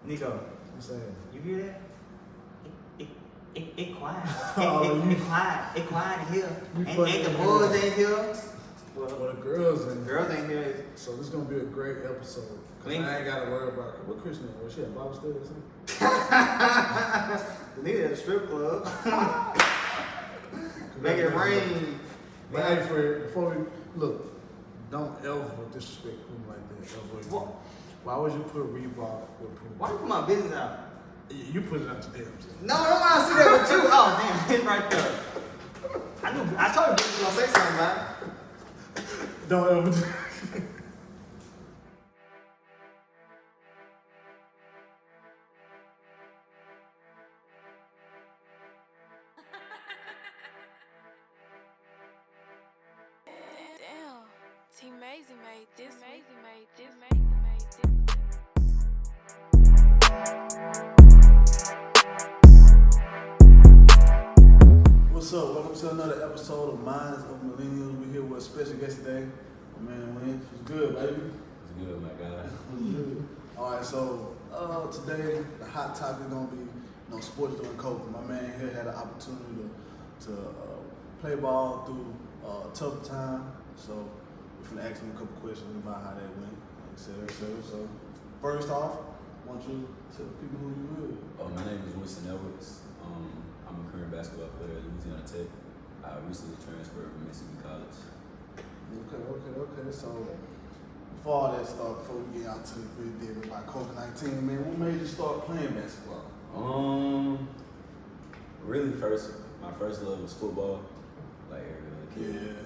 Nico, What's that? you hear that? It quiet. Oh, It quiet in here. You Ain't funny. the boys in here? Well, the girls in Girls ain't here. So this is gonna be a great episode. Cause Clean. I ain't gotta worry about what Christian was. She at Bible study or something? Nigga at a strip club. Make it rain. But hey, Fred, before we look, don't ever disrespect people like that. Ever again. What? Why would you put Reebok with Puma? Why you put my business out? You put it out your damn self. No, don't mind see that with you. Oh, damn, it's right there. I told you you was gonna say something about it. Don't ever. Damn, Team Maisie made this. What's up? Welcome to another episode of Minds of Millennials. We're here with a special guest today. My man Wayne. It's good, baby. It's good, my guy. Alright, so today the hot topic is gonna be sports during COVID. My man here had an opportunity to play ball through a tough time. So we're gonna ask him a couple questions about how that went, et cetera, et cetera. So first off, I want you to tell people who you with. My name is Winston Edwards. I'm a current basketball player at Louisiana Tech. I recently transferred from Mississippi College. Okay. So before all that started, before we get out to the big deal about COVID-19, man, what made you start playing basketball? Really my first love was football, like every other kid. Yeah.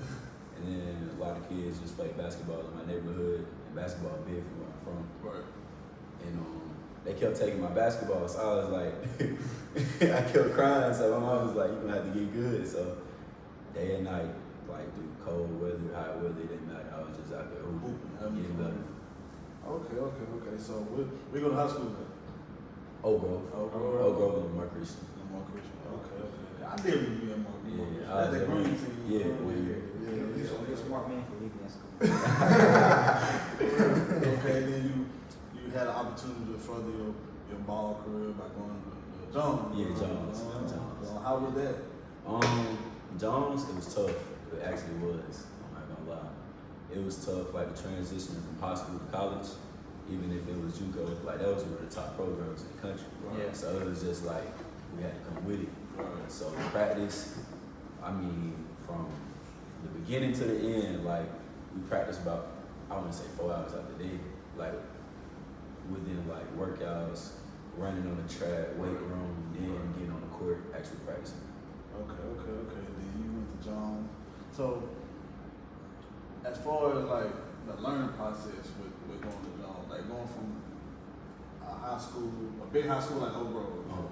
And then a lot of kids just played basketball in my neighborhood, and basketball big from where I'm from. Right. And they kept taking my basketball, so I was like, I kept crying. So my mom was like, "You're gonna have to get good." So day and night, like through cold weather, hot weather, it didn't matter. I was just out there hooping, getting better. Okay. So we go to high school then? Oak Grove and Mark Christian. Okay. I did really be in Mark. Yeah, That's the green team. Yeah, You're a smart man for leaving that school. Okay, then you had an opportunity to further your ball career by going to Jones. Yeah, Jones. How was that? Jones, it was tough. It actually was. I'm not gonna lie. It was tough, like the transition from high school to college, even if it was JUCO, like that was one of the top programs in the country. Right. Yeah. So it was just like we had to come with it. Right. So practice, I mean, from the beginning to the end, like we practiced about, I want to say 4 hours out the day, like within like workouts, running on the track, weight room, then getting on the court, actually practicing. Okay. Then you went to Jones. So as far as like the learning process with going to Jones, like going from a big high school like Oak Grove,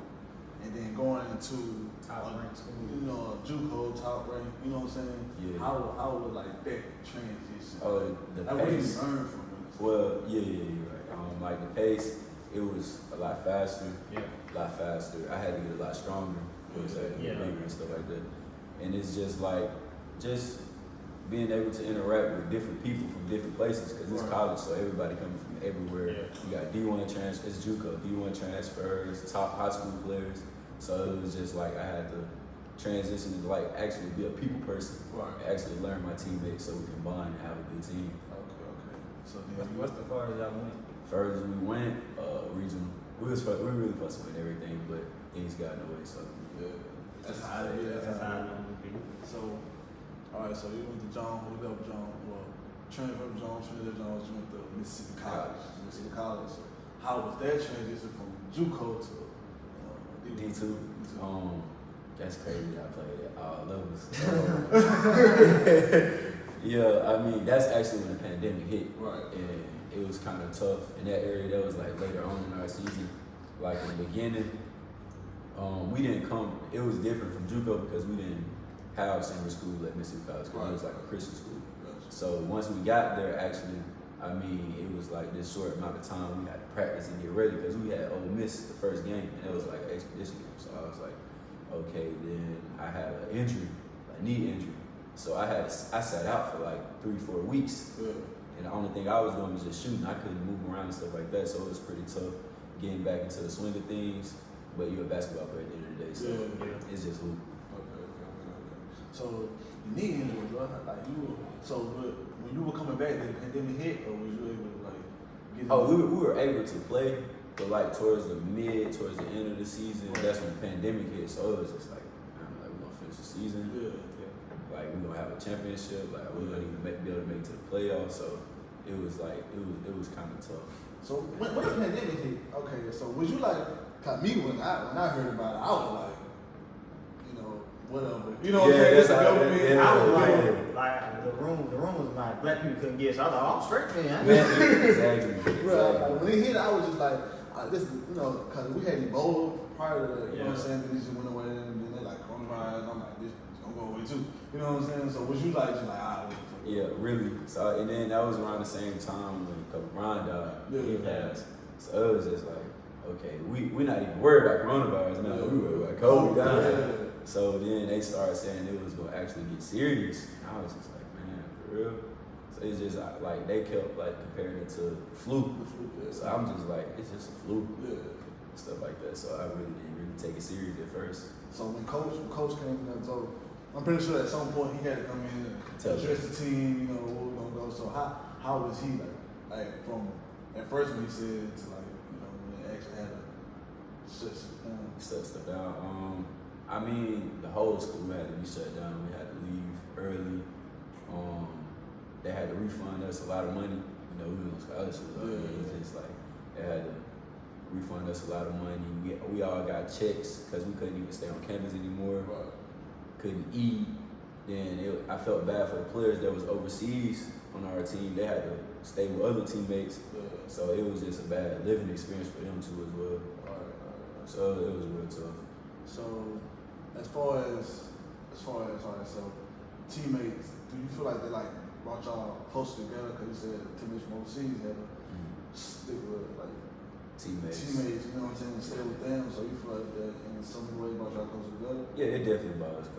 and then going into Top ranked school. a JUCO top rank, you know what I'm saying? Yeah. How was like that transition? Oh, the Like, what did you pace. learn from it? Well, yeah, you're right. Like the pace, it was a lot faster. Yeah. A lot faster. I had to get a lot stronger because I had to get Yeah. bigger and stuff like that. And it's just like, just being able to interact with different people from different places because it's Right. college, so everybody coming from everywhere. Yeah. You got D1 transfers, it's JUCO, D1 transfers, top high school players. So it was just like I had to transition to like actually be a people person, Right. and actually learn my teammates so we can bond and have a good team. Okay. So then What's the farthest y'all went? Further as we went, regional. We were really supposed to win everything, but things got in the way. So yeah. That's how it is. That's how I know it be. So, all right. So you went to Jones. What up, Jones? Well, transferred from Jones. You went to Mississippi College. So how was that transition from JUCO to D2. That's crazy. I played at all levels. Yeah, I mean that's actually when the pandemic hit, Right. and it was kind of tough in that area. That was like later on in our season. Like in the beginning, we didn't come. It was different from JUCO because we didn't have summer school at Mississippi College because it was like a Christian school. Gotcha. So once we got there, actually, I mean, it was like this short amount of time we had to practice and get ready because we had Ole Miss the first game, and it was like an expedition game. So I was like, okay, then I had an injury, a knee injury. So I sat out for like 3-4 weeks. Yeah. And the only thing I was doing was just shooting. I couldn't move around and stuff like that, so it was pretty tough. getting back into the swing of things. But you're a basketball player at the end of the day, so it's just hoop. Okay. So you need injury, bro. Like when you were coming back, did the pandemic hit, or was you able to like get? Oh, we were able to play, but like towards the end of the season, that's when the pandemic hit. So it was just like, man, like we're gonna finish the season. Like we're gonna have a championship. Like we're gonna even be able to make it to the playoffs. So it was like it was kind of tough. So when the pandemic hit, okay. So was you like? Cause me when I heard about it, I was like, you know, whatever. You know what I'm saying? That's how I was like the room was like black people couldn't get. So I was like, oh, I'm straight, man. Exactly. Bro, like, when it hit, I was just like, this is, you know, cause we had Ebola prior to that. You know what I'm saying? Then it just went away, and then they like coronavirus. I'm like, this is gonna go away too. You know what I'm saying? So was you like just like, yeah, really. So and then that was around the same time when Ron died. He passed. So it was just like, okay, we're not even worried about coronavirus now. We worried about COVID-19. So then they started saying it was gonna actually get serious. And I was just like, man, for real. So it's just like they kept like comparing it to flu. So I'm just like, it's just a flu. Stuff like that. So I really didn't really take it serious at first. So when coach came in, so I'm pretty sure at some point he had to come in and address the team. You know where we're gonna go. So how was he like from at first when he said to like actually had to shut stuff down. I mean, the whole school had to be shut down. We had to leave early. They had to refund us a lot of money. You know, we were on scholarships. It was just like they had to refund us a lot of money. We all got checks because we couldn't even stay on campus anymore. Couldn't eat. Then I felt bad for the players that was overseas on our team. They had to stay with other teammates. So it was just a bad living experience for them too as well. So it was real tough. So as far as so teammates, do you feel like they like brought y'all closer together? Because you said teammates from overseas had to stick with like teammates, you know what I'm saying, and stay with them. So you feel like that in some way brought y'all closer together? Yeah, it definitely brought us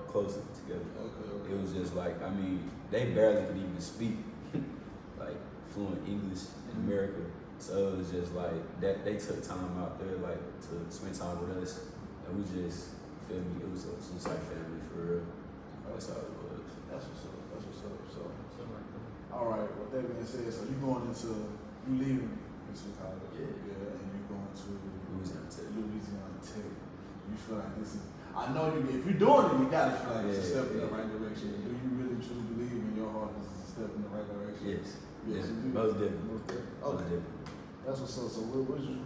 closer together. Okay. It was just like, I mean, they barely could even speak like fluent English in America. So it was just like that they took time out there like to spend time with us, and we just feel me. It was just like family for real. That's how it was. That's what's up. So, all right. With that being said, so you leaving Michigan College, and you going to Louisiana Tech. You feel like this is? I know you. If you're doing it, you gotta feel like it's a step in the right direction. Do you really truly believe in your heart this is a step in the right direction? Yes. Yes, you do. Most definitely. Okay. That's what's up. So what you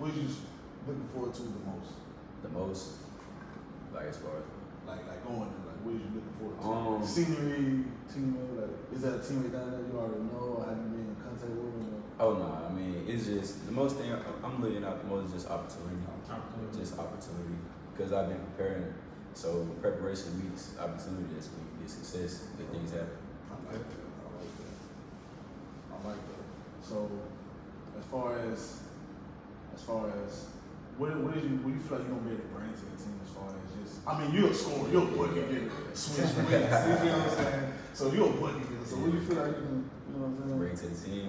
looking forward to the most? The most, like as far as like going there, like what are you looking forward to? Scenery, teammate, like is that a teammate down there you already know, or have you been in contact with them? Oh no, I mean it's just the most thing I'm looking at the most is just opportunity. Just opportunity. Because I've been preparing. So preparation weeks, opportunity this week, get success, good things happen. I like that. So as far as what do you feel like you're gonna be able to bring to the team as far as just I mean you're a scorer, you're a bucket getter, switch wins, you feel what I'm saying? So you're a bucket getter. So what do you feel like you can what I'm saying? Bring to the team.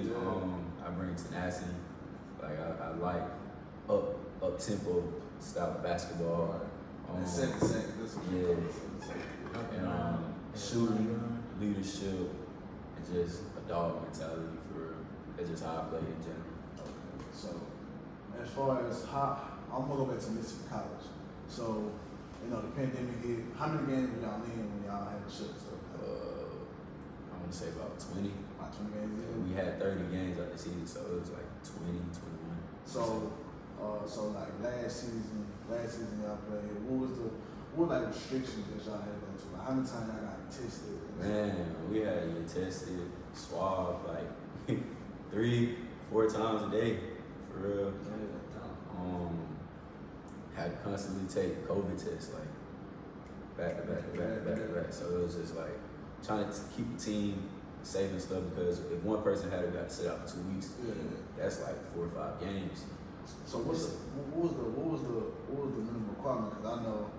I bring tenacity. Like I like up tempo style of basketball. Second, this and shooting, leadership, and just a dog mentality for real. That's just how I play in general. Okay. So as far as I'm gonna go back to Mississippi College. So, the pandemic hit. How many games were y'all in when y'all had to shut stuff down? I want to say about 20. About 20 games in? We had 30 games out the season, so it was like 20, 21. So like last season y'all played. What were like restrictions that y'all had to go to? Like how many times y'all got tested? Man, we had to get tested, swab like 3-4 times a day, for real. Had to constantly take COVID tests like back to back. So it was just like trying to keep the team safe and stuff because if one person got to sit out for 2 weeks, that's like 4 or 5 games. So what was the minimum requirement? Because I know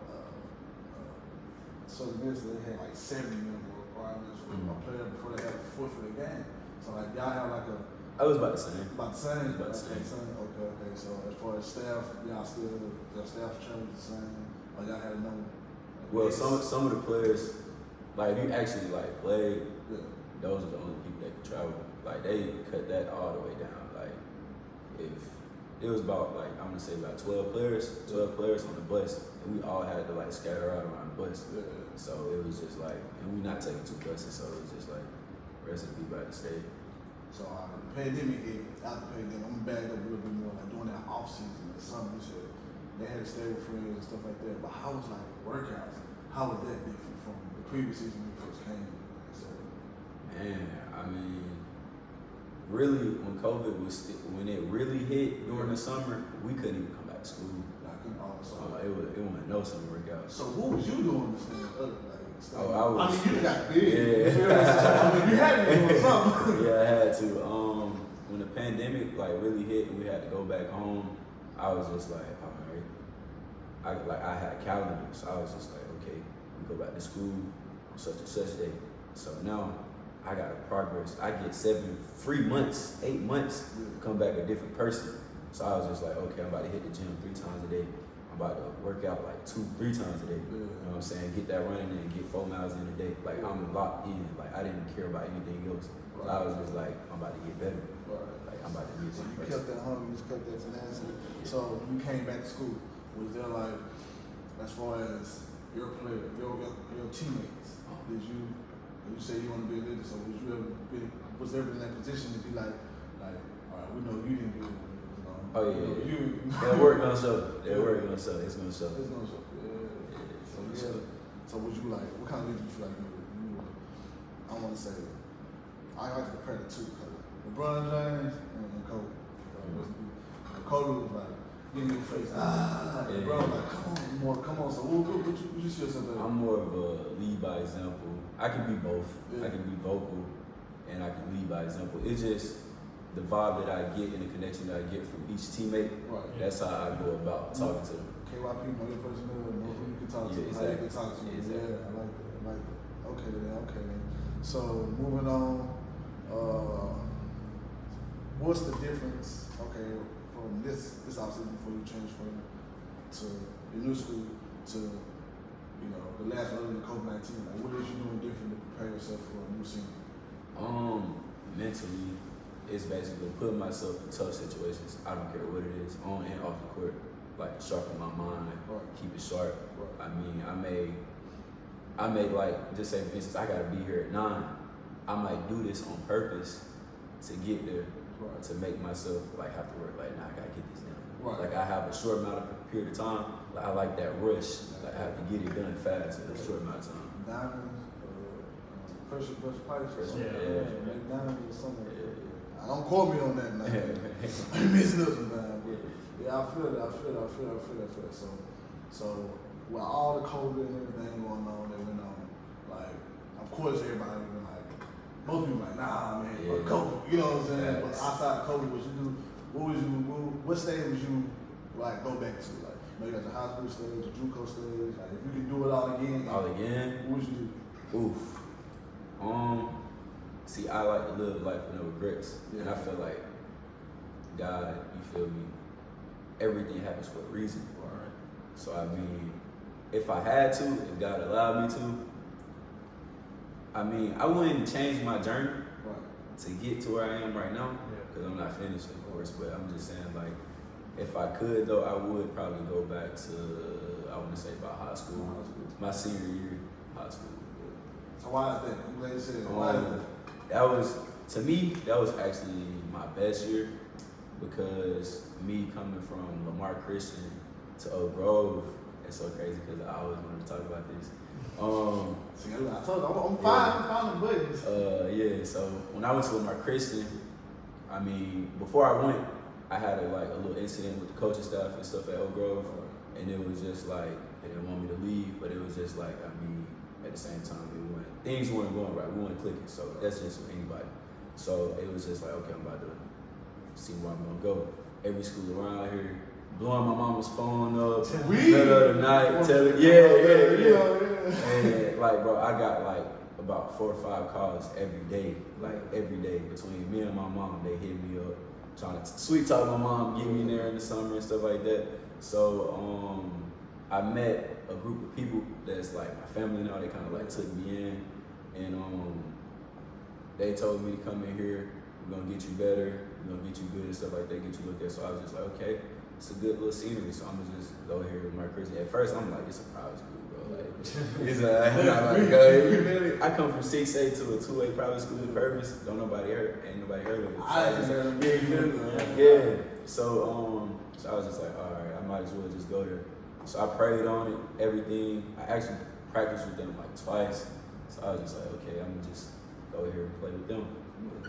Southern Miss they had like 70 minimum requirements for a player before they had to forfeit a game. So like y'all have like a I was about the same. About the same? About the same. Okay. So as far as staff, y'all staff changed the same? Or y'all had no? Well, some of the players, like if you actually like played, Yeah. those are the only people that could travel. Like they cut that all the way down. Like if it was about like I'm gonna say about 12 players on the bus, and we all had to like scatter out around the bus. Yeah. So it was just like, and we not taking 2 buses, so it was just like rest of the people had to stay. So the pandemic hit, after the pandemic, I'm gonna bag up a little bit more, like during that off season or something, you said they had to stay with friends and stuff like that. But how was like workouts? How was that different from the previous season when you first came? So, Man, I mean, really, when it really hit during the summer, we couldn't even come back to school. like, so, It wasn't no summer workouts. so what was you doing to stay up? Like, stay Oh, I was. mean, you got big. Yeah. I mean, you had to be doing something. Yeah, I had to. When the pandemic like really hit and we had to go back home, I was just like, all right. I had a calendar, so I was just like, okay, we go back to school on such and such day. So now I got to progress. I get 8 months to come back a different person. So I was just like, okay, I'm about to hit the gym 3 times a day. I'm about to work out like 2-3 times a day. You know what I'm saying? Get that running in, get 4 miles in a day. Like I'm locked in. Like I didn't care about anything else. So I was just like, I'm about to get better. Like I'm about to get So you better. kept that hunger, you kept that tenacity. So when you came back to school, was there like, as far as your player, your teammates, did you say you want to be a leader? So was there ever in that position to be like, all right, we know you didn't do it. Oh yeah. That work gonna show. That work gonna show. It's gonna show. It's gonna show. Yeah. So was you like, what kind of leader do you feel like you were? I want to say, I like to compare the two. LeBron James and Kobe. Kobe was like, give me your face. LeBron was like, come on. So what you see yourself as? I'm more of a lead by example. I can be both. Yeah. I can be vocal and I can lead by example. It's just the vibe that I get and the connection that I get from each teammate. Right. That's how I go about talking to them. KYP, know your personality, know who you can talk to, Yeah, how you can exactly. talk to. Exactly. Yeah, I like that. Okay then. So moving on, what's the difference, from this obviously before you transfer to your new school to, the last one in COVID-19? Like, what is you doing different to prepare yourself for a new season? Mentally, it's basically putting myself in tough situations. I don't care what it is, on and off the court. Like sharpen my mind, keep it sharp. Right. I mean, I may like, just say for instance, I gotta be here at 9. I might do this on purpose to get there, to make myself like have to work. Like, nah, I gotta get this done. Right. Like I have a short amount of period of time. Like I like that rush. Like I have to get it done fast in a short amount of time. Diamonds, pressure pipes, or something. Yeah. Like diamonds or something. Yeah. I don't quote me on that now. I'm missing up sometimes. Yeah, I feel that. So with all the COVID and everything going on that went on, like, of course everybody been like, most people like, nah man, but COVID, you know what I'm saying? But outside of COVID, what stage would you like go back to? Like, you got the high school stage, the JUCO stage, like if you can do it all again, what would you do? Oof. See, I like to live life with no regrets. And I feel like God, you feel me, everything happens for a reason. Right? So I mean, if I had to, if God allowed me to, I mean, I wouldn't change my journey to get to where I am right now, because I'm not finished, of course, but I'm just saying, like, if I could though, I would probably go back to, I want to say about high school, my senior year, high school. So why is that? I'm glad you said that. Why is that? To me, that was actually my best year, because me coming from Lamar Christian to Oak Grove, it's so crazy because I always wanted to talk about this. See, I told you, I'm fine the buttons. So when I went to Lamar Christian, I mean, before I went, I had a little incident with the coaching staff and stuff at Oak Grove, and it was just like, they didn't want me to leave, but it was just like, I mean, at the same time, things weren't going right, we weren't clicking, so that's just with anybody. So it was just like, okay, I'm about to see where I'm gonna go. Every school around here, blowing my mama's phone up, middle of the night, telling, yeah. And like, bro, I got like a about 4 or 5 calls every day, like every day between me and my mom. They hit me up trying to sweet talk my mom, get me in there in the summer and stuff like that. So I met a group of people that's like my family now. They kind of like took me in, and they told me to come in here. We're gonna get you better. We're gonna get you good and stuff like that. Get you looked at. So I was just like, okay, it's a good little scenery. So I'm gonna just go here with my Christian. At first, I'm like, it's a private school, bro. Like, it's I'm not about to go here. I come from 6A to a 2A private school in Purvis. Ain't nobody heard of it. So I just heard of it. Yeah. So I was just like, all right, I might as well just go there. So I prayed on it, everything. I actually practiced with them like twice. So I was just like, okay, I'm gonna just go here and play with them.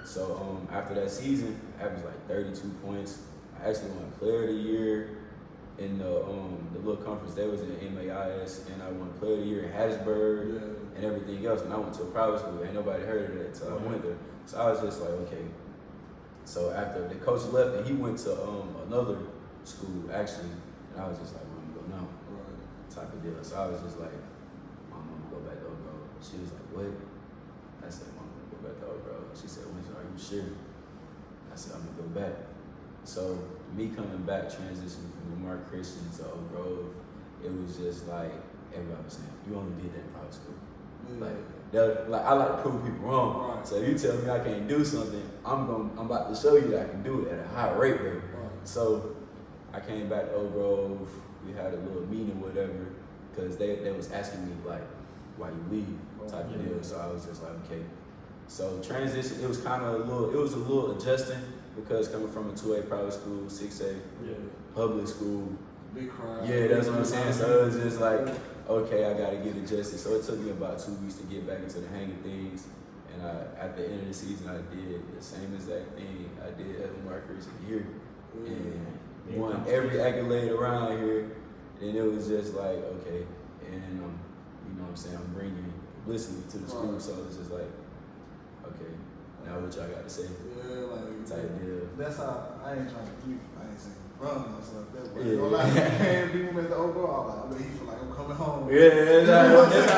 So after that season, I averaged like 32 points. I actually won Player of the Year in the little conference. They was in MAIS, and I won Player of the Year in Hattiesburg and everything else. And I went to a private school. Ain't nobody heard of that until I went there. So I was just like, okay. So after the coach left, and he went to another school actually, and I was just like, I'm gonna go now, type of deal. So I was just like, I'm gonna go back to Oak Grove. She was like, what? I said, I'm gonna go back to Oak Grove. She said, are you sure? I said, I'm gonna go back. So me coming back, transitioning from Lamar Christian to Oak Grove, it was just like everybody was saying, you only did that in private school. Like I like to prove people wrong. Right. So if you tell me I can't do something, I'm about to show you that I can do it at a high rate. Right. So I came back to Oak Grove. We had a little meeting, whatever, because they was asking me like, why you leave, type of deal. So I was just like, okay. So transition, it was a little adjusting, because coming from a 2A private school, 6A public school, big crowd. Yeah, that's what I'm saying. So it was just like, okay, I gotta get adjusted. So it took me about 2 weeks to get back into the hang of things. And at the end of the season, I did the same exact thing I did at Lamar Christian here, and won every accolade around here. And it was just like, okay, and you know what I'm saying, I'm bringing publicity to the school, so it's just like, okay, now what y'all got to say? Yeah, like type deal. That's how I ain't trying to keep. I ain't saying run or something like that. But you know, like people make the overall. Like, I mean, he feel like I'm coming home. Yeah, that's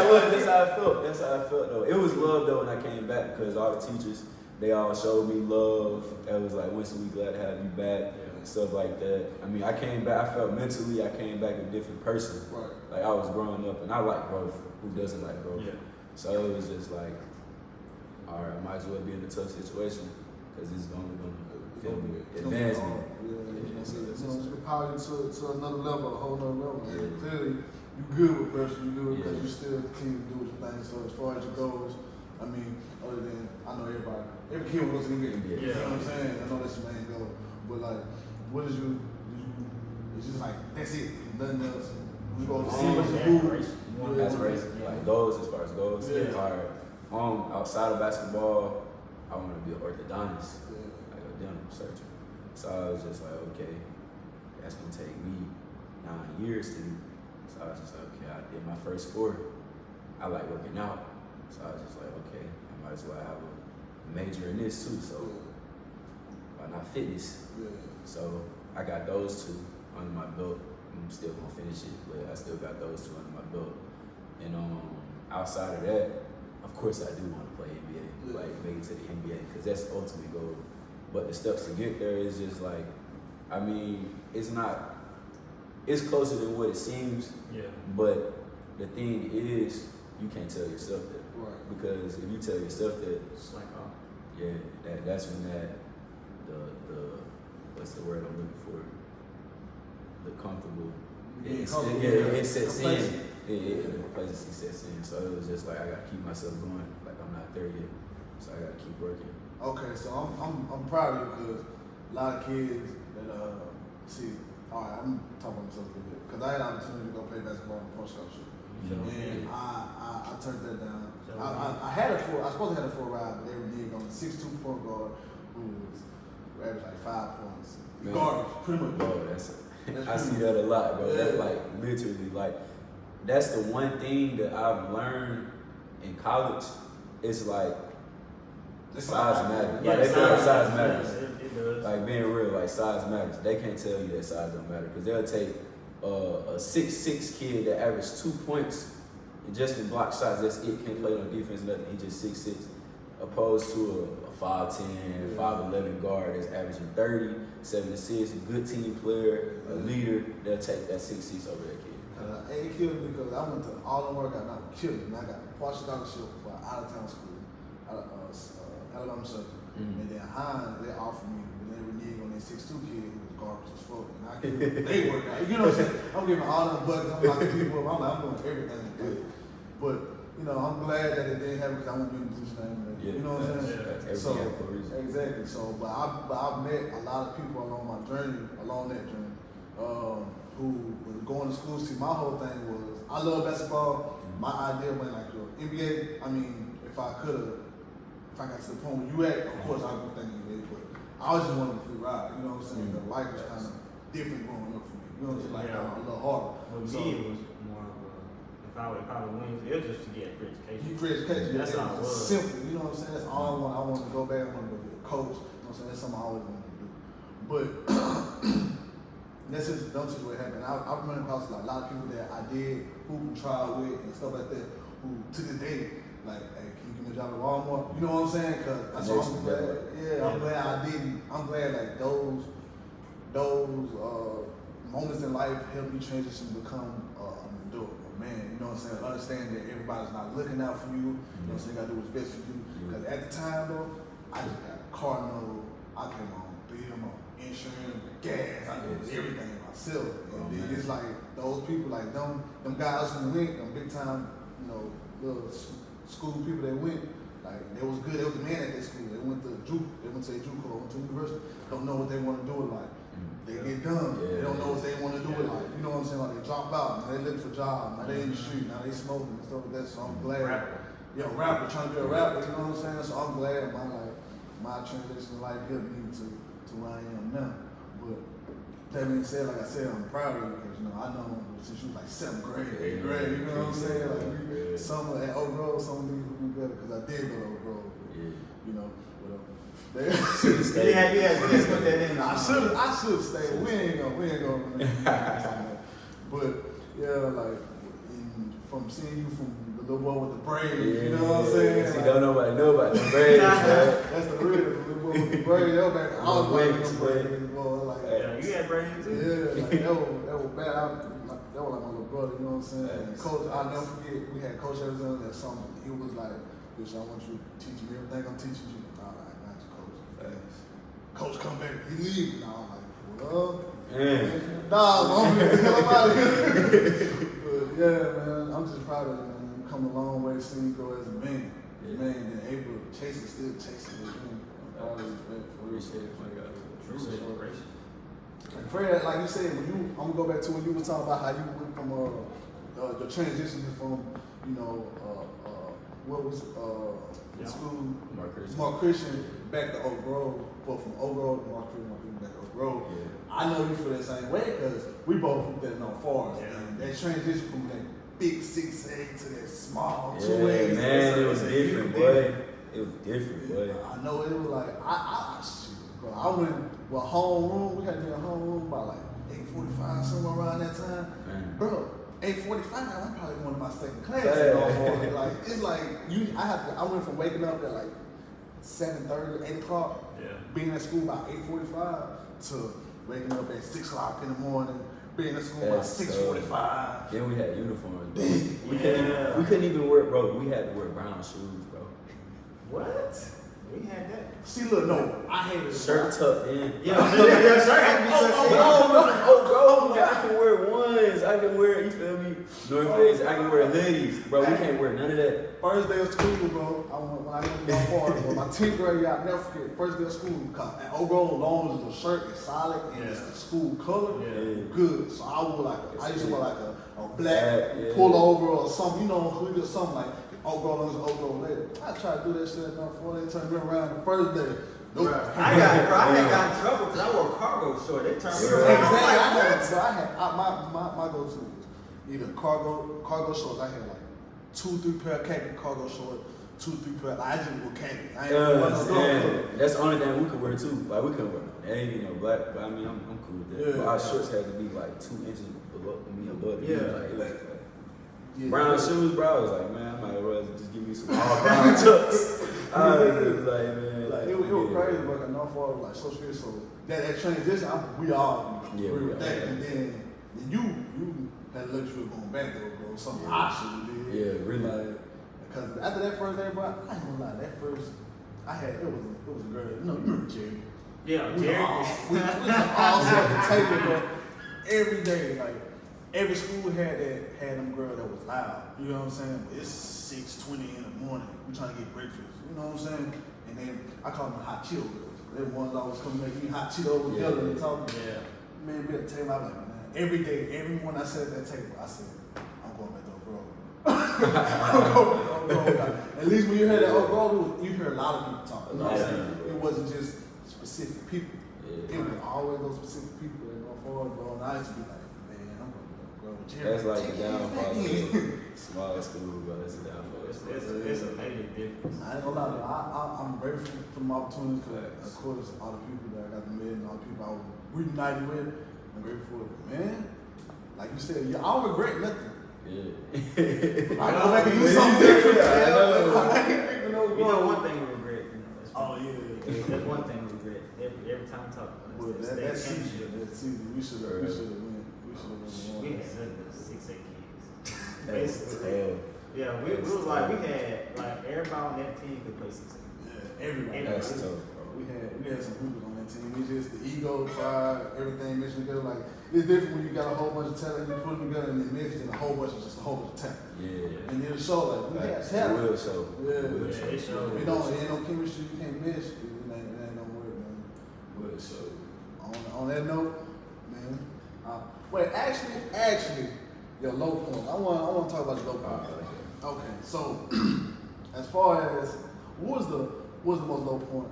how I felt. That's how I felt though. It was love though when I came back, because all the teachers, they all showed me love. That was like, Winston, we glad to have you back. Stuff like that. I mean, I came back, I felt mentally, I came back a different person. Right. Like I was growing up, and I like growth. Who doesn't like growth? Yeah. So it was just like, all right, I might as well be in a tough situation, because it's only going to advance me. It's going to power you to another level, a whole nother level. Yeah. Clearly, you good with pressure, you good because you still continue to do what you think. So as far as your goals, I mean, other than, I know every kid wants to get it. You know what I'm saying? I know that's your main goal. But like, what is it's just like, that's it, nothing else. We go to see what's your That's race. Like goals, as far as goals, are outside of basketball, I want to be an orthodontist, like a dental surgeon. So I was just like, okay, that's gonna take me 9 years to do. So I was just like, okay, I did my first 4. I like working out, so I was just like, okay, I might as well have a major in this too. So why not fitness? So I got those 2 under my belt. I'm still gonna finish it, but I still got those 2 under my belt. And outside of that, of course I do want to play NBA, like make it to the NBA, because that's the ultimate goal. But the steps to get there is just like, I mean, it's closer than what it seems. Yeah. But the thing is, you can't tell yourself that. Right. Because if you tell yourself that, it's like, that's when the what's the word I'm looking for? The comfortable. It sets in. The complacency sets in. So it was just like, I gotta keep myself going. Like I'm not there yet, so I gotta keep working. Okay, so I'm proud of you, because a lot of kids that see. All right, I'm talking about myself a little bit, because I had an opportunity to go play basketball in post scholarship, and I turned that down. I was supposed to have a full ride, but they were big on the 6'2" point guard who was averaged like 5 points. Garbage, pretty much. Bro, I see that a lot, bro. That's like literally like, that's the one thing that I've learned in college. It's like size matters. Like they feel like size matters. It does. Like being real, like size matters. They can't tell you that size don't matter, because they'll take a 6'6" kid that averages 2 points and just can block shots. That's it. Can't play no defense, nothing. He just 6'6", opposed to a 5'10", 5'11" guard that's averaging 30, 7 assists, a good team player, a leader. They'll take that 6'6" over that kid. It killed me because I went to all the workout. Now it killed me. I got a partial scholarship for out of town school, Alabama Southern. And then Hines, they offered me, but they reneged on that 6'2" kid who was garbage as fuck. And I couldn't, they work out. You know what I'm saying? I'm giving all them buckets. I'm locking people up. I'm doing everything. But you know, I'm glad that it didn't happen because I won't be in the position I'm in. You know what I'm saying? So exactly. So, but I've met a lot of people along my journey, along that journey, who was going to school. See, my whole thing was I love basketball. My idea went like your NBA. I mean, if I got to the point where you at, of course I would think NBA. But I was just wanting to free ride. You know what I'm saying? The life was kind of different growing up for me. You know what I'm saying? Like a little harder. Well, me, it was more of a, if I would win, it was just to get free education. Free education. That's all it was. Simple. You know what I'm saying? That's all I want. I want to go back. I want to go be a coach. You know what I'm saying? That's something I always wanted to do. But that's just don't see what happened. I've run across a lot of people that I did hoop and trial with and stuff like that who to this day like, hey, can you give me a job at Walmart? You know what I'm saying? Cause I'm glad. Yeah, I'm glad I didn't. I'm glad like those moments in life helped me transition to become an adult, a man. You know what I'm saying? Understand that everybody's not looking out for you. You know what I'm saying? You gotta do what's best for you. Cause at the time though, I just got a car note. I came on bill, my insurance, gas. I did everything myself. And then it's like those people, like them guys who went, them big time, you know, little school people that went, like they was good. They was the man at that school. They went to JUCO. They went to a JUCO. Went to university. Don't know what they want to do with life. They get done. They don't know what they want to do with life. You know what I'm saying? Like they drop out. Now they looking for jobs. Now they in the street. Now they smoking and stuff like that. So I'm glad. Rapper trying to be a rapper. You know what I'm saying? So I'm glad my transition in life helped me to where I am now. But that being said, like I said, I'm proud of you because you know I know since you was like 7th grade, 8th grade. You know what I'm saying? Like some at Oak Grove, some of these would be better because I did go to Oak Grove. You know, whatever. Yeah, put that in. I should stay. We ain't gonna. But yeah, like from seeing you from the little boy with the braids, you know what I'm saying? See, don't nobody know about the braids, man. That's the real little boy with the braids. That was back. I was wearing them braids, boy. Like, you had braids too? Yeah, like that was bad. That was like my little brother, you know what I'm saying? And Coach, I'll never forget. We had Coach Arizona that summer. He was like, "Bitch, I want you to teach me everything I'm teaching you." Nah, I got you, Coach. Coach, come back. He leave. Nah, I'm like, well, nah, I'm gonna hell out of here. But yeah, man, I'm just proud of you, man. You come a long way, seeing you grow as a man. Man, and able to chase it, still chasing it. I'm proud of you, man. Appreciate it, my God. True celebration. And Fred, like you said, I'm gonna go back to when you were talking about how you went from the transition from, you know, what was school? Mark Christian back to Oak Grove, but from Oak Grove to Mark Christian back to Oak Grove. Yeah. I know you feel that same way because we both moved that on Forest. Yeah. And that transition from that big 6'8" to that small 2'8". Man, it was different, boy. It was different, boy. I know it was like bro, I went with homeroom. We had to be in a homeroom by like 8:45, somewhere around that time. Bro, 8:45. I'm probably going to my second class. Like it's like I went from waking up at like 7:30, 8 o'clock, being at school by 8:45 to waking up at 6 o'clock in the morning, being at school by 6:45. Then we had uniforms, bro. We couldn't even wear, bro. We had to wear brown shoes, bro. What? We had that. See, look, no, I hated it. Shirt tucked in. Yeah, shirt had to be tucked in. Oh, bro, I can wear ones. I can wear, you feel me? North Face. I can wear hoodies, bro. We can't wear none of that. First day of school, bro. When I went to my party, bro, my 10th grade, I'll never forget. First day of school, at Oak Grove, as long as the shirt is solid and it's the school color, good. So I used to wear like a black pullover or something, you know, hoodie or something like. Oak Grove later. I tried to do that shit before they turned me around the first day. Nope. I got in trouble because I wore cargo short. They turned me around. Exactly. My go-to was either cargo shorts. I had like 2-3 pair of khaki cargo shorts, 2-3 pair. I just wore khaki. I ain't that's the only thing we could wear too. Like we couldn't wear navy, black. But I mean, I'm cool with that. But our shorts had to be like 2 inches above me. Yeah. Like, it was Brown shoes, bro. I was like, man, I might as well just give me some all brown chucks. I was just like, man. Like, it was crazy, but like, no fault, like, social media, so that transition, we all agree with that. And then you had the luxury of going back there, bro. Something I should have did. Yeah, really. Like, because after that first day, bro, I ain't gonna lie, that first, it was a girl. You know, you remember Jerry. Yeah, We Jerry. all sat at the table, bro, every day. Like, every school had them girl that was loud. You know what I'm saying? But it's 6:20 in the morning. We trying to get breakfast. You know what I'm saying? And then I call them hot Cheeto girls. They ones always come make me hot Cheetos together and talking. Yeah. Man, be at the table. I was like, man, every day, every morning I sat at that table, I said, I'm going back to Oak Grove. I'm going back to Oak Grove. At least when you heard that Oak Grove, you heard a lot of people talk. You know what I'm saying? It wasn't just specific people. Yeah. It was always those specific people that go forward, bro. And I used to be like, man, I'm going to go, bro. That's like the downfall of small school, bro. That's the downfall. It's a major difference. I ain't gonna lie, bro. I'm grateful for my opportunities because, of course, all the people that I got to meet and all the people I was reunited with, I'm grateful for it. Man, like you said, I don't regret nothing. Yeah. I go back and do something different. I know. You know one thing we regret, that's Oh, yeah. That's one thing we regret. Every time we talk about Well, it. that season, we should have won. We had 6, 8 kids. That's hell. Yeah, we was like, we had, like, everybody on that team could play 6, 8. Yeah, everybody. That's tough, bro. We had some hoopers on that team. It's just the ego, pride, everything mixed together. Like, it's different when you got a whole bunch of talent, you put them together and they mix and a whole bunch of talent. Yeah. And it'll show, like, we got It talent. will show. Yeah, It will Yeah, it show. If it ain't no chemistry, you can't mesh. It ain't no word, man. Will show. On that note, man. Wait, actually, your low point. I want to talk about your low point. Okay, so as far as what was the most low point?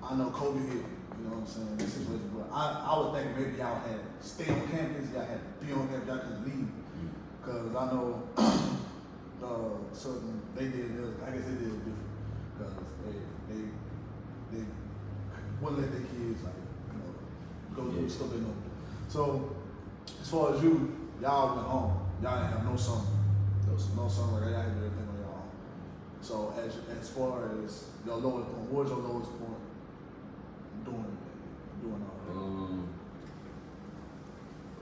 I know COVID hit. You know what I'm saying? This situation, but I was thinking maybe y'all had to stay on campus, y'all had to be on campus, y'all couldn't leave. Cause I know certain I guess they did it different. Cause they wouldn't let their kids go do stuff they know. So as far as y'all went home, y'all didn't have no summer. No summer, y'all had to do everything on your own. So as far as your lowest point, what was your lowest point doing all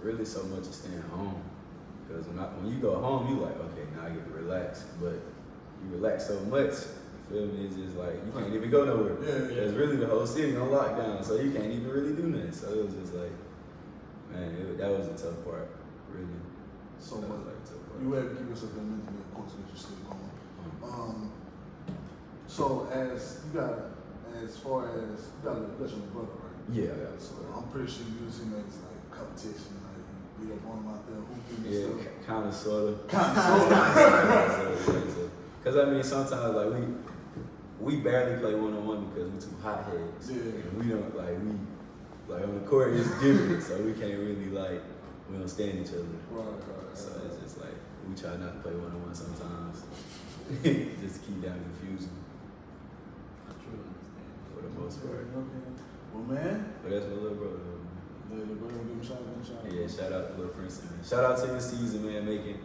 that? Really so much as staying home. Because when you go home, you like, okay, now I get to relax. But you relax so much, you feel me? It's just like, you can't even go nowhere. Yeah. It's really the whole city on lockdown, so you can't even really do nothing. So it was just like, man, that was the tough part, really. So that much. was like the tough part. You had to keep yourself in mentally, of course, because you're still going. So as far as you got your brother, right? Yeah, I got it. So I'm pretty sure you use him as like competition, like you beat up on him out there, hooping and Yeah, stuff. kind of, sort of. Kind of. Because I mean, sometimes like we barely play one-on-one because we're too hot heads. Yeah. And we don't like on the court it's different, so we can't really we don't stand each other. Right. So it's just like we try not to play one-on-one sometimes, just to keep down confusion I truly understand. for the most part. Okay. Well, man. But that's my little brother. The brother give him a shout. Yeah, shout out to Little Prince, man. Shout out to his season, man, making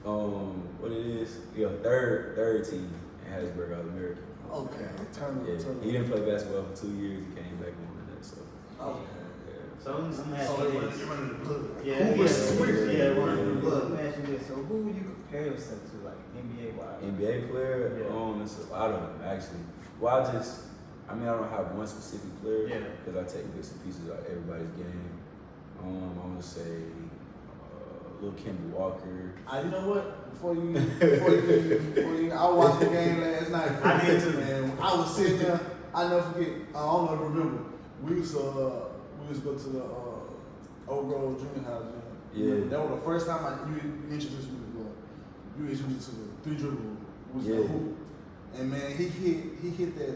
what it is, third team in Hattiesburg All-American. Okay. Turn Yeah, he didn't play basketball for 2 years. He came back and won that. So Okay. yeah. So I'm So asking they this. running the blood. Yeah, one of the Yeah. blood. Let me ask you this. So who would you compare yourself to, like NBA wise? NBA player, Yeah. I don't know actually. Well, I don't have one specific player Yeah. because I take bits and pieces out of everybody's game. I want to say Lil Kemba Walker. You know what? Before you, I watched the game last night. I did too. Man, I was sitting there. I never forget. I don't know if you remember. We used to go to the Oak Grove Junior House. Yeah. That was the first time you introduced me to the. You introduced me to the 3 dribble. Was Yeah. the hoop. And man, he hit that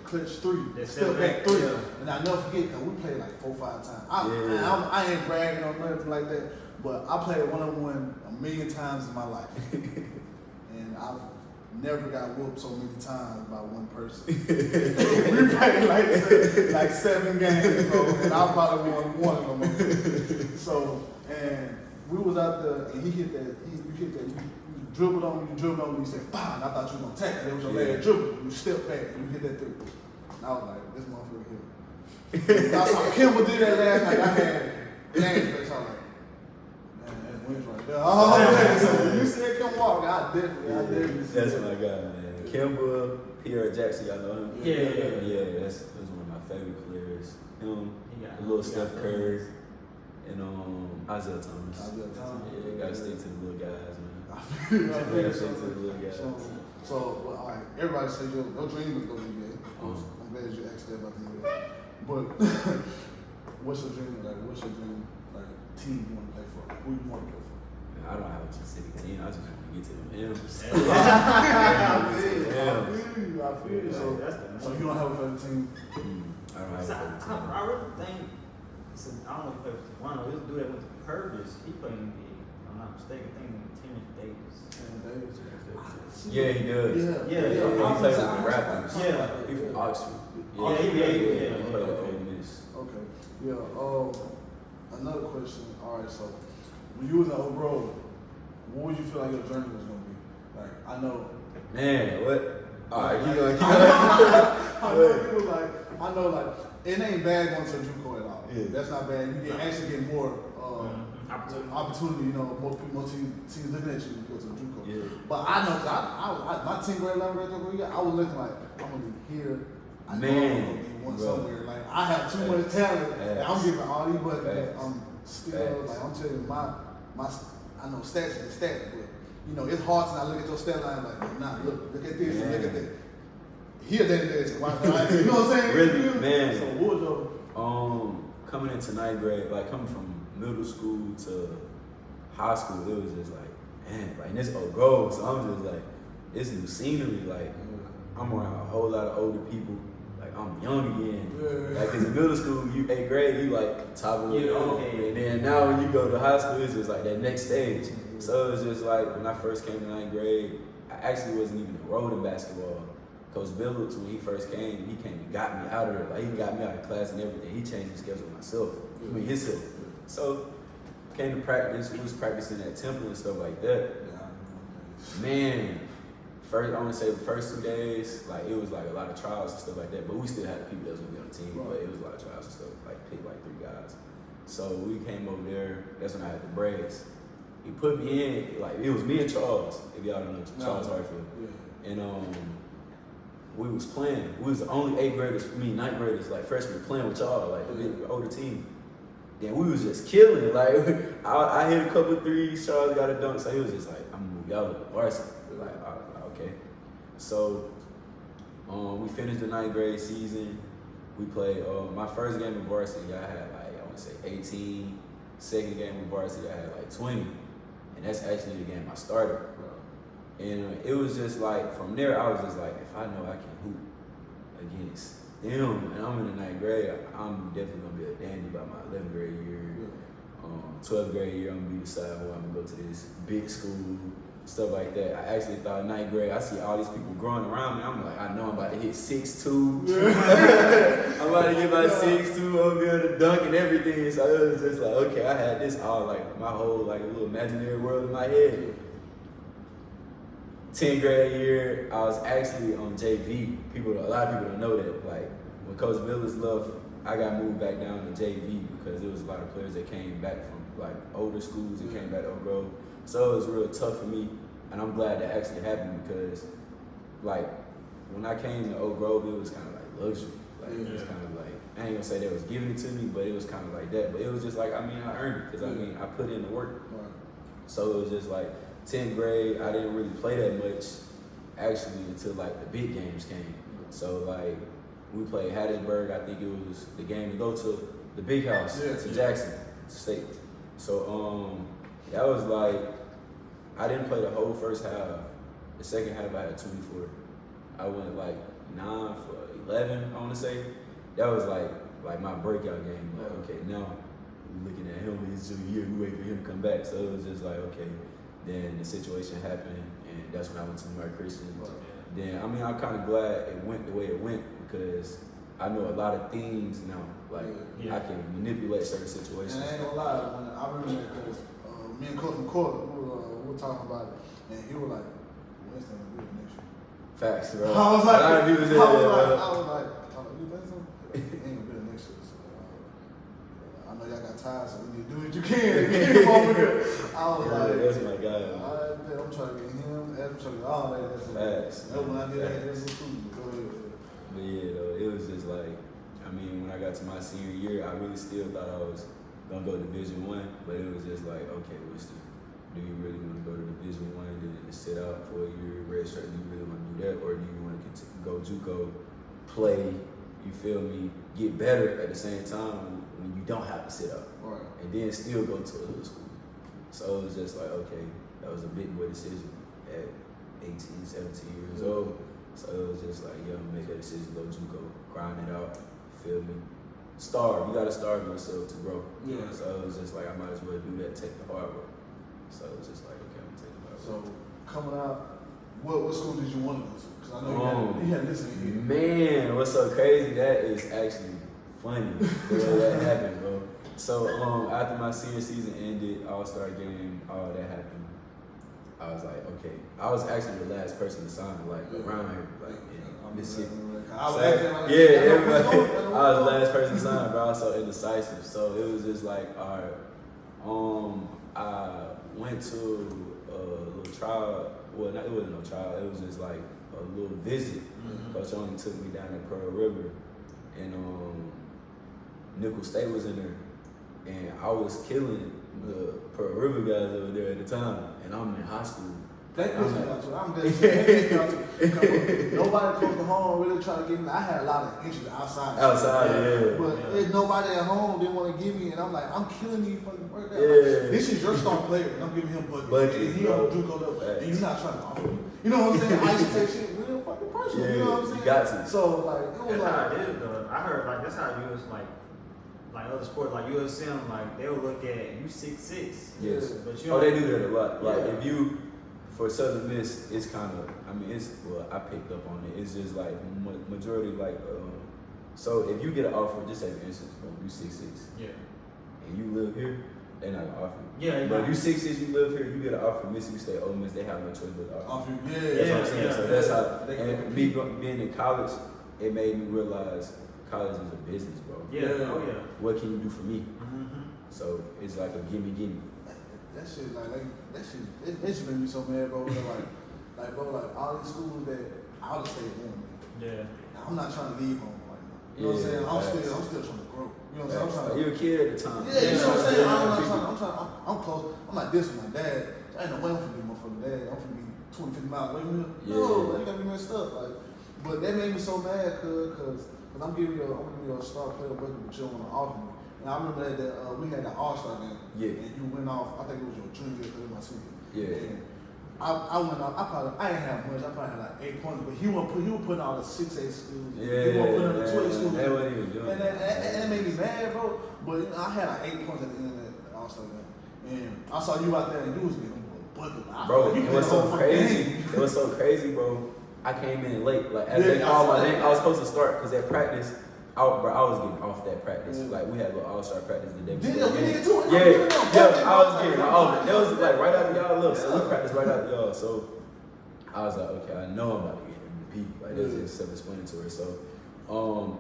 clutch 3, That step step back back, 3. yeah. And I never forget because we played like 4 or 5 times. Yeah. I ain't bragging or nothing like that, but I played one-on-one a million times in my life. And I've never got whooped so many times by one person. We played like 7 games, bro, and I probably won one of them. So, and we was out there and he hit that. You hit that. You dribbled on. You dribbled on. And you said, "Bang!" I thought you were gonna tackle. It was your last dribble. You stepped back and you hit that three. And I was like, "This motherfucker here." I saw Kimber did that last night. I had flashbacks. I was like, "Man, that wins right there." Oh man! So when you said come walk, I definitely. That's my guy, man. Kimber, Pierre Jackson, y'all know him? Yeah, that's one of my favorite players. Him, a little Steph Curry, and Isaiah Thomas. Yeah, gotta stay to the little guys, man. Gotta stay to the little guys. So well, all right, everybody say your dream is going to be NBA. I'm glad you asked that about the NBA. But what's your dream? What's your dream? Team you want to play for? Who you want to play for? Man, I don't have a specific team. I just want to get to the M's. I feel you. So you don't have a favorite team? I don't have a favorite team. I really think, I don't know if he played for Toronto. This dude that went to Purvis, he played in the, if I'm not mistaken, I think Terrence Davis. Yeah, he does. Yeah. He plays with the Raptors. Yeah. He's from Oxford. Yeah. He played with Ole Miss. Okay. Yeah. Another question. All right. So when you was at Oak Grove, what would you feel like your journey was gonna be? I know. Man, what? All right, keep going. I know it ain't bad going to JUCO at all. Yeah. That's not bad. You can actually get more opportunity. More teams looking at you go to JUCO. Yeah. But I know, I my 10th grade, 11th grade, 12th grade, I was looking like I'm gonna be here. I know I'm gonna be one somewhere. I have too much talent. And I'm giving all these buttons. I'm still I'm telling you my I know stats is stats, but it's hard to not look at your stat line look at this and look at that. Here that is you know what I'm saying? Really, man. So what was your coming into 9th grade, coming from middle school to high school, it was just man, this Oak Grove, so I'm just it's new scenery, I'm around a whole lot of older people, I'm young again. Cause in middle school, you 8th grade, you top of the and then now when you go to high school, it's just that next stage. So it was just when I first came to 9th grade, I actually wasn't even enrolled in basketball. Coach Billups, when he first came, he came and got me out of there. He got me out of class and everything. He changed the schedule myself. Himself. So came to practice. We was practicing at Temple and stuff like that. Man, I want to say the first 2 days, it was a lot of trials and stuff like that. But we still had the people that was gonna be on the team. But it was a lot of trials and stuff. Picked 3 guys. So we came over there. That's when I had the braids. He put me in. It was me and Charles. If y'all don't know Charles Hartfield. And we was playing. We was the only 8th graders, 9th graders, freshmen playing with y'all, the big older team. Then we was just killing it. I hit a couple of threes, Charles got a dunk, so he was just I'm gonna move y'all to varsity. Okay. So we finished the 9th grade season. We played my first game of varsity, I had I want to say 18. Second game of varsity, I had 20. And that's actually the game I started. And it was just from there, I was just if I know I can hoop against them, and I'm in the 9th grade, I'm definitely going to be a dandy by my 11th grade year. 12th grade year, I'm going to be deciding where I'm going to go to this big school, stuff like that. I actually thought 9th grade, I see all these people growing around me. I'm I know I'm about to hit 6'2". I'm about to get my 6'2", I'm going to be able to dunk and everything. So it was just okay, I had this all my whole little imaginary world in my head. 10th grade year, I was actually on JV. A lot of people don't know that. When Coach Billups left, I got moved back down to JV because there was a lot of players that came back from older schools and came back to Oak Grove. So it was real tough for me, and I'm glad that actually happened because, when I came to Oak Grove, it was kind of luxury. It was kind of I ain't gonna say they was giving it to me, but it was kind of that. But it was just I earned it because I put in the work. So it was just 10th grade, I didn't really play that much actually until the big games came. So we played Hattiesburg. I think it was the game to go to the big house to Jackson State. So that was I didn't play the whole first half. The second half I had 24. I went 9 for 11. I want to say that was my breakout game. Okay, now we're looking at him. He's just here. We wait for him to come back. So it was just okay. Then the situation happened, and that's when I went to Mark Christian. Then, I'm kind of glad it went the way it went because I know a lot of things now. I can manipulate certain situations. And I ain't gonna lie, when I remember because me coach from court. We were talking about it, and he was like, Winston will do it next year. Facts, bro. I was like, A lot of people I said was that, like, bro. you think so? He ain't gonna be the next year. So, I know y'all got tired, so we need to do what you can. Get him over here. I was Yeah, like, that's my guy. all right, man, I'm trying to get him. I'm trying to get all that. Facts. That's when I did that. That's so cool. Go ahead. But yeah, though, it was just like, I mean, when I got to my senior year, I really still thought I was gonna go Division I, but it was just like, okay, Winston, do you really want to go to Division I and then sit out for a year, redshirt? Do you really want to do that, or do you want to go JUCO, play? You feel me? Get better at the same time when you don't have to sit out, Right. and then still go to a little school. So it was just like, okay, that was a big boy decision at 18, 17 years old. So it was just like, yeah, make that decision, go JUCO, grind it out, feel me? Starve, you gotta starve yourself to grow. Yeah. So it was just like, I might as well do that, take the hard road. So it was just like, okay, I'm gonna take the hard road. So coming out, what school did you want to go to? Because I know you had listened here. Man, what's so crazy, that is actually funny, the way that happened, bro. So after my senior season ended, All-Star game, all that happened, I was like, okay. I was actually the last person to sign, like, around here, like, in Mississippi. I was So, asking, like, yeah, everybody. I was the last person to sign, bro. I was so indecisive. So it was just like, all right. I went to a little trial. Well, it wasn't no trial. It was just like a little visit. Coach only took me down to Pearl River, and Nickel State was in there, and I was killing the Pearl River guys over there at the time, and I'm in high school. That pissed me off too. I'm dead serious. Nobody close to home really trying to get me. I had a lot of interest outside. Yeah. But if nobody at home didn't want to give me, and I'm like, I'm killing these fucking workouts. Yeah. Like, this is your star player, and I'm giving him buckets. Buckets, And he bro. on JUCO level, and he's not trying to offer me. You know what I'm saying? I used to take shit real fucking personal. Yeah, you know what I'm saying? you got to. So like, it was That's how like, it is, though. I heard like that's how you was like other sports like USM, like they'll look at you 6'6". Yes. But you Oh, don't- they do that a lot. Like Yeah. if you, for Southern Miss, it's kind of, I mean, it's, well, I picked up on it. It's just like majority like, so if you get an offer, just say for instance, bro, you 6'6", Yeah. and you live here, they're not gonna offer you. Yeah. But if you 6'6", you live here, you get an offer from Mississippi State, Ole Miss, they have no choice but to offer. off you. That's Yeah. what I'm saying. Yeah, So yeah. that's how, They and me being in college, it made me realize college is a business, bro. Yeah. Oh yeah. What can you do for me? Mm-hmm. So it's like a gimme. That shit, that shit, it just made me so mad, bro. Like all these schools that out of state want me. Yeah. I'm not trying to leave home right now. You know what I'm saying? I'm still trying to grow. You know what I'm saying? I'm trying to. You were a kid at the time. Yeah, you know what I'm saying? Yeah. I'm close. I'm like this with my dad. I ain't no way I'm finna be motherfucking dad. I'm finna be 20, 50 miles away from him. Yeah. No, like, you gotta be messed up. Like, but that made me so mad, cause I'm giving you a star player bucket, but you don't want to offer me. And I remember that we had the All-Star game. Yeah. And you went off. I think it was your junior year, my senior. Yeah. And I went off. I ain't have much. I probably had like 8 points, but he was putting all the 6A schools. Yeah, He wasn't putting all the 12 schools. That wasn't even doing And that made me mad, bro. But you know, I had like 8 points at the end of that All-Star game. And I saw you out there and you was getting them bucket. Bro, it was so crazy. It was so crazy, bro. I came in late. Like, as they called my name, I was supposed to start because at practice, I was getting off that practice. Like, we had a little all-star practice the day before. Yeah, we did too. Yeah, I was getting off. That was like right after y'all left. So we practiced right after y'all. So I was like, okay, I know I'm about to get MVP. Like, that's just self-explanatory. So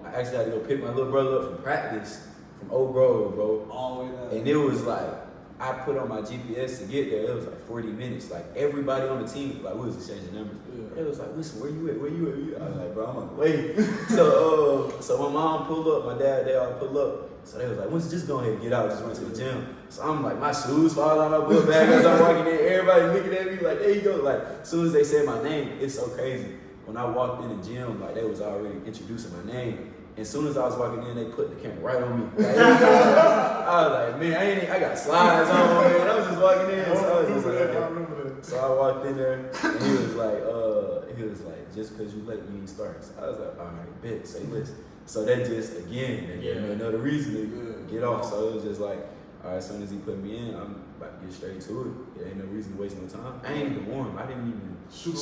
I actually had to go pick my little brother up from practice from Old Grove, bro. All the way down. And it was like, I put on my GPS to get there. It was like 40 minutes. Like, everybody on the team, like, we was exchanging numbers. Yeah. It was like, listen, where you at? I was like, bro, I'm on the way. So my mom pulled up, my dad, they all pulled up. So they was like, let's just go ahead and get out, just run to the gym. So I'm like, my shoes fall out my book bag as I'm walking in. Everybody looking at me like, there you go. Like, as soon as they said my name, it's so crazy. When I walked in the gym, like, they was already introducing my name. As soon as I was walking in, they put the camera right on me. Like, I was like, man, I got slides on, man. I was just walking in. So I was just like, okay. So I walked in there, and he was like, just because you late, you ain't start. So I was like, all right, bet, say less. So that just, again, that gave me another reason to get off. So it was just like, all right, as soon as he put me in, I'm about to get straight to it. There ain't no reason to waste no time. I ain't even warm. I didn't even shoot.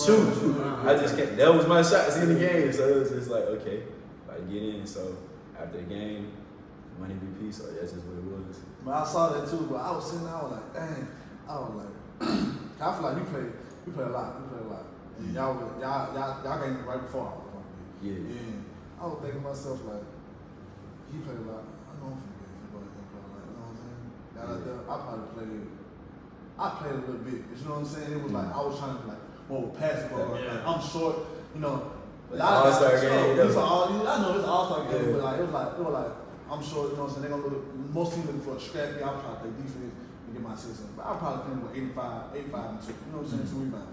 I just can't. That was my shots in the game. So it was just like, okay, about to get in. So after the game, won MVP. So that's just what it was. Man, I saw that too, but I was sitting there, I was like, dang. I was like, I feel like you play a lot. And y'all came right before I was going to be. Yeah. And I was thinking to myself like, he played a lot. I know I'm finna get football and play a lot. You know what I'm saying? Got out there, I played a little bit. You know what I'm saying? It was like I was trying to be like more passive. Like, I'm short, you know. Like all-star game. I know it's an all-star game, but like it was like I'm short. You know what I'm saying? They're gonna look. Most teams looking for a scrap. I'm trying to play defense and get my assist in. But I'll probably finish with 85 and 2. You know what I'm saying? 2 rebounds.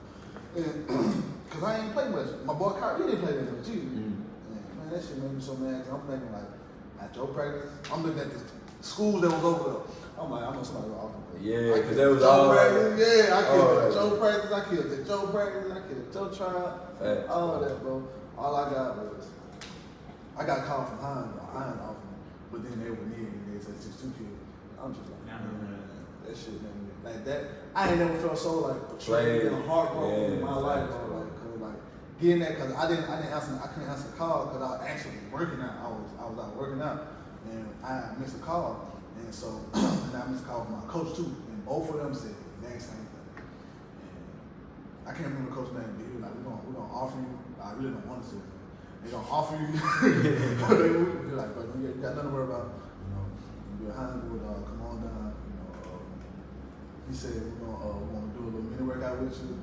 Cause I ain't played much. My boy Kyrie didn't play that much either. Man, that shit made me so mad. Cause I'm thinking like at your practice, I'm looking at the school that was over there. I'm like, I know somebody was off. Yeah, because that was all. Yeah, I killed at Joe practice. I killed at Joe practice. I killed at Joe trial. All that, bro. All I got was I got called from Hines off me, but then they were near and they said 6'2" kid. I'm just like, man, that shit, man, like that. I ain't never felt so like betrayed and heartbroken in my life, bro. Like, cause like getting that, cause I couldn't answer the call because I was actually working out. I was out working out and I missed a call, and so and I missed a call from my coach too, and both of them said the exact same thing. And I can't remember the coach's name, but he was like, we're gonna offer you. I really don't want to say it. They're gonna offer you. They're like, but you got nothing to worry about. You know, you're behind would come on down. You know, he said we're gonna do a little mini workout with you.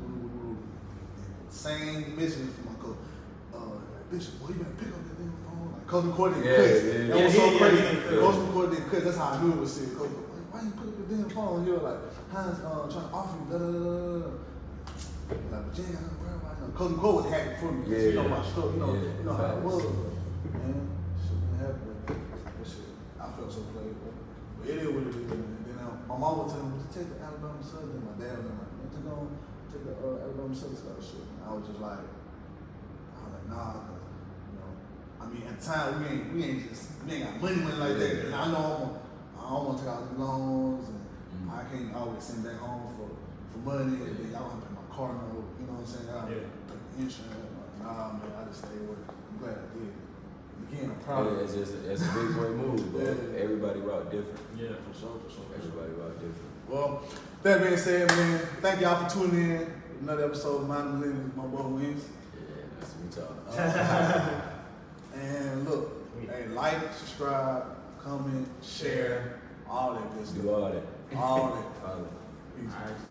Same message from my coach. Like, bitch, boy, you better pick up that damn phone. Like, Coach McCoy didn't cuss. That was so crazy. Coach McCoy didn't cuss. That's how I knew it was serious. Coach, why you pick up your damn phone? He was like, Hines trying to offer you. Like, but you ain't got nothing to worry about. Coach McCoy was happy for me because you know my story. You know how it was. Man, shit didn't happen. That shit, I felt so played. But it is what it is. And then my mom would tell me, to take the Alabama Southern. My dad was like, man, just go take the Alabama Southern scholarship. And I was just like, nah, cause you know, I mean at the time we ain't got money like that. And I know I don't want to take out the loans, and I can't always send back home for money, and then y'all have to pay my car note. You know what I'm saying? I pay insurance. Like, nah, man, I just stayed working. I'm glad I did. Again, I'm proud of it. It's a big boy move, but everybody rock different. Yeah, for sure. Everybody rock different. Well, that being said, man, thank y'all for tuning in. Another episode of Mind Millennials, my boy Wings. Yeah, nice to meet y'all. And look, hey, like, subscribe, comment, share, all that good stuff. Do all that. All that. All that. Peace. All right.